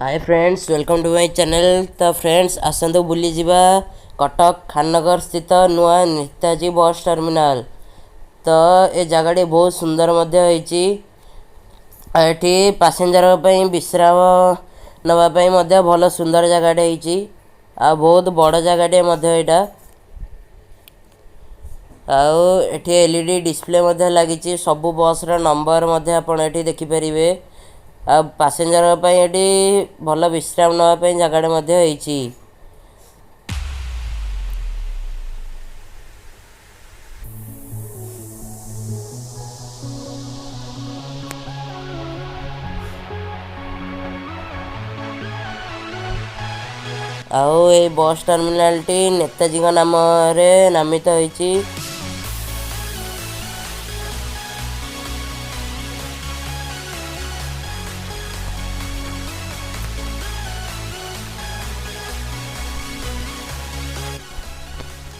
Hi friends, welcome to my channel. तो friends आसतु बुली जिबा कटक खाननगर स्थित नुआ नेताजी बस टर्मिनाल। तो ये जगह बहुत सुंदर ये पैसेंजर विश्राम नापी भल सुंदर जगह आ बहुत बड़ जगह आउ एलईडी डिस्प्ले लगी सबु बस नंबर आप देखिपारे। आ पैसेंजर ये भल विश्राम नापी जगह आउ ए बस टर्मिनाल टी नेताजी नाम रे नामित होईची।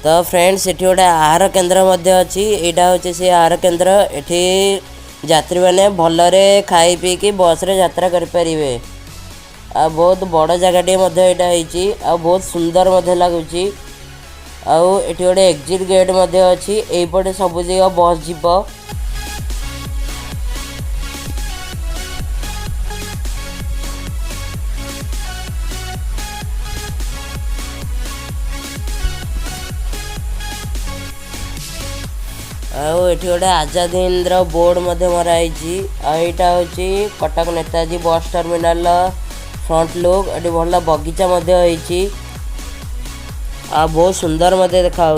तो फ्रेंड्स एठी गोटे आहार केन्द्र अच्छी। यहाँ हूँ से आहार केन्द्र। एठी यात्री मैंने भलरे खाई पी कि बस रे यात्रा करें। आ बहुत बड़ जगह यहाँ बहुत सुंदर लगुच। आउ एठी गोटे एग्जिट गेट अच्छी। यहीपटे सब जगह बस जीव। आठी गोटे आजाद हिंद बोर्ड मराई। यहाँ हूँ कटक नेताजी बस टर्मिनाल फ्रंट लुक। ये भल बगीचा बहुत सुंदर देखा।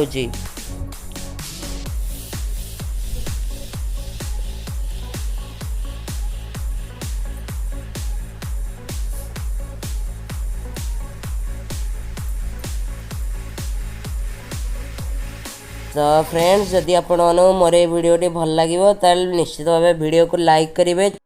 तो फ्रेंड्स जदि आपण मोर वीडियो भल लगे तो निश्चित भाव वीडियो को लाइक करेंगे।